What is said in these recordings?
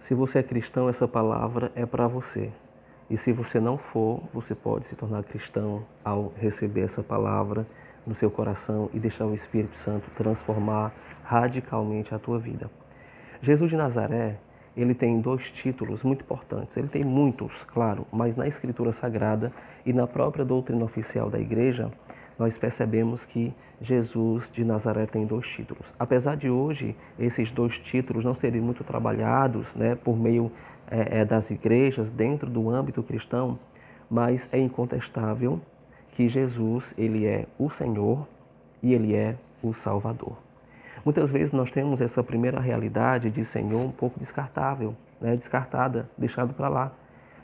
Se você é cristão, essa palavra é para você. E se você não for, você pode se tornar cristão ao receber essa palavra no seu coração e deixar o Espírito Santo transformar radicalmente a tua vida. Jesus de Nazaré, ele tem dois títulos muito importantes. Ele tem muitos, claro, mas na Escritura Sagrada e na própria doutrina oficial da Igreja, nós percebemos que Jesus de Nazaré tem dois títulos. Apesar de hoje esses dois títulos não serem muito trabalhados, né, por meio das igrejas dentro do âmbito cristão, mas é incontestável que Jesus, ele é o Senhor e ele é o Salvador. Muitas vezes nós temos essa primeira realidade de Senhor um pouco descartável, né? Descartada, deixado para lá.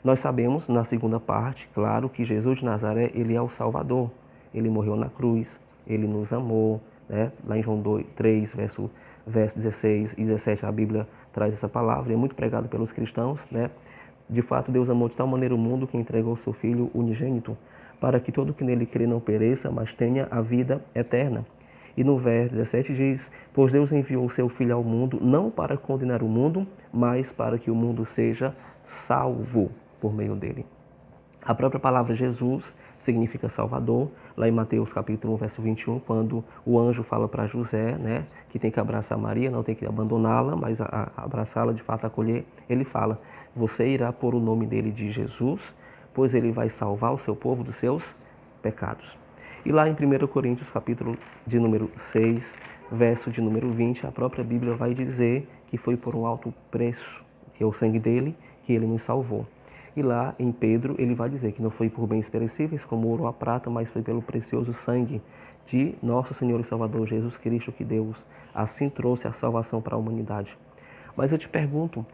Nós sabemos, na segunda parte, claro, que Jesus de Nazaré, ele é o Salvador. Ele morreu na cruz, ele nos amou, né? Lá em João 3, verso 16 e 17, a Bíblia traz essa palavra, e é muito pregado pelos cristãos, né? De fato, Deus amou de tal maneira o mundo que entregou o seu Filho unigênito, para que todo que nele crê não pereça, mas tenha a vida eterna. E no verso 17 diz: pois Deus enviou o seu Filho ao mundo, não para condenar o mundo, mas para que o mundo seja salvo por meio dele. A própria palavra Jesus significa Salvador. Lá em Mateus capítulo 1, verso 21, quando o anjo fala para José, né, que tem que abraçar Maria, não tem que abandoná-la, mas abraçá-la, de fato acolher, ele fala: você irá pôr o nome dele de Jesus, pois ele vai salvar o seu povo dos seus pecados. E lá em 1 Coríntios capítulo de número 6, verso de número 20, a própria Bíblia vai dizer que foi por um alto preço, que é o sangue dele, que ele nos salvou. E lá em Pedro ele vai dizer que não foi por bens perecíveis como ouro ou a prata, mas foi pelo precioso sangue de nosso Senhor e Salvador Jesus Cristo que Deus assim trouxe a salvação para a humanidade. Mas eu te pergunto,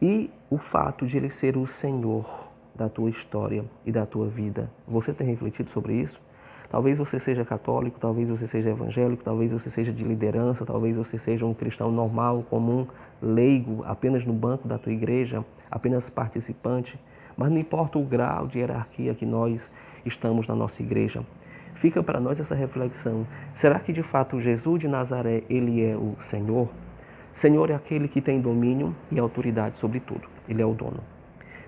e o fato de ele ser o Senhor da tua história e da tua vida, você tem refletido sobre isso? Talvez você seja católico, talvez você seja evangélico, talvez você seja de liderança, talvez você seja um cristão normal, comum, leigo, apenas no banco da tua igreja, apenas participante. Mas não importa o grau de hierarquia que nós estamos na nossa igreja. Fica para nós essa reflexão. Será que de fato Jesus de Nazaré, ele é o Senhor? Senhor é aquele que tem domínio e autoridade sobre tudo. Ele é o dono.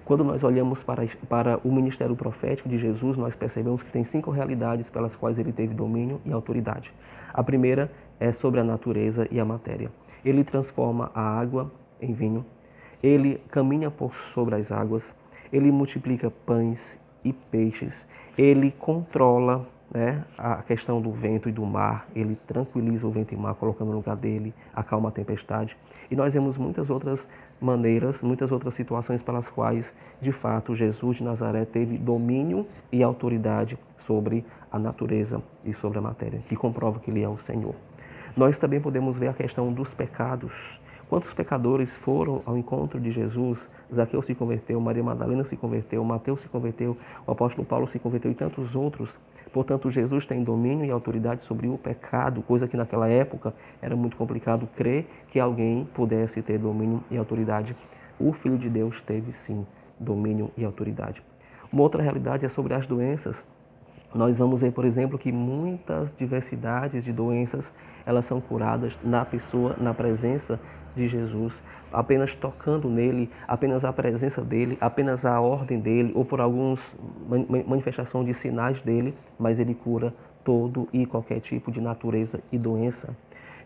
Quando nós olhamos para o ministério profético de Jesus, nós percebemos que tem 5 realidades pelas quais ele teve domínio e autoridade. A primeira é sobre a natureza e a matéria. Ele transforma a água em vinho, ele caminha por sobre as águas, ele multiplica pães e peixes, ele controla, né, a questão do vento e do mar, ele tranquiliza o vento e o mar, colocando no lugar dele, acalma a tempestade. E nós vemos muitas outras maneiras, muitas outras situações pelas quais, de fato, Jesus de Nazaré teve domínio e autoridade sobre a natureza e sobre a matéria, que comprova que ele é o Senhor. Nós também podemos ver a questão dos pecados. Quantos pecadores foram ao encontro de Jesus? Zaqueu se converteu, Maria Madalena se converteu, Mateus se converteu, o apóstolo Paulo se converteu e tantos outros. Portanto, Jesus tem domínio e autoridade sobre o pecado, coisa que naquela época era muito complicado crer que alguém pudesse ter domínio e autoridade. O Filho de Deus teve sim domínio e autoridade. Uma outra realidade é sobre as doenças. Nós vamos ver, por exemplo, que muitas diversidades de doenças, elas são curadas na pessoa, na presença de Jesus, apenas tocando nele, apenas a presença dele, apenas a ordem dele, ou por algumas manifestação de sinais dele, mas ele cura todo e qualquer tipo de natureza e doença.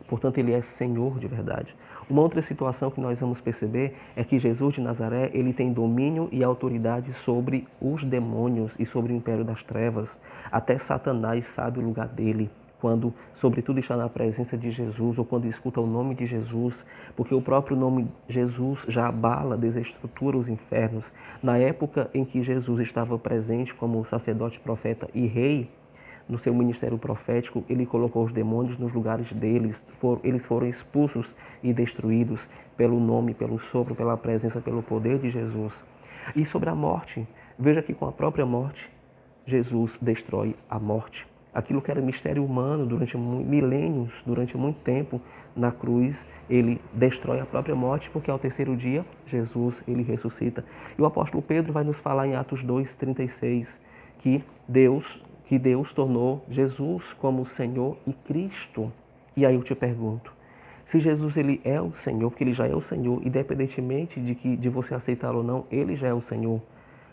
Portanto, ele é Senhor de verdade. Uma outra situação que nós vamos perceber é que Jesus de Nazaré, ele tem domínio e autoridade sobre os demônios e sobre o império das trevas. Até Satanás sabe o lugar dele quando, sobretudo, está na presença de Jesus ou quando escuta o nome de Jesus, porque o próprio nome Jesus já abala, desestrutura os infernos. Na época em que Jesus estava presente como sacerdote, profeta e rei, no seu ministério profético, ele colocou os demônios nos lugares deles. Eles foram expulsos e destruídos pelo nome, pelo sopro, pela presença, pelo poder de Jesus. E sobre a morte, veja que com a própria morte, Jesus destrói a morte. Aquilo que era mistério humano durante milênios, durante muito tempo, na cruz, ele destrói a própria morte, porque ao terceiro dia, Jesus, ele ressuscita. E o apóstolo Pedro vai nos falar em Atos 2:36, que Deus tornou Jesus como Senhor e Cristo. E aí eu te pergunto, Se Jesus ele é o Senhor, porque ele já é o Senhor, independentemente de você aceitá-lo ou não, ele já é o Senhor.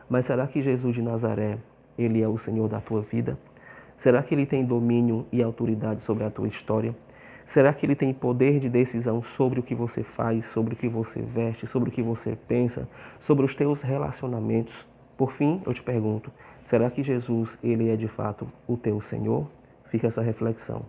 Mas será que Jesus de Nazaré, ele é o Senhor da tua vida? Será que ele tem domínio e autoridade sobre a tua história? Será que ele tem poder de decisão sobre o que você faz, sobre o que você veste, sobre o que você pensa, sobre os teus relacionamentos? Por fim, eu te pergunto, será que Jesus, ele é de fato o teu Senhor? Fica essa reflexão.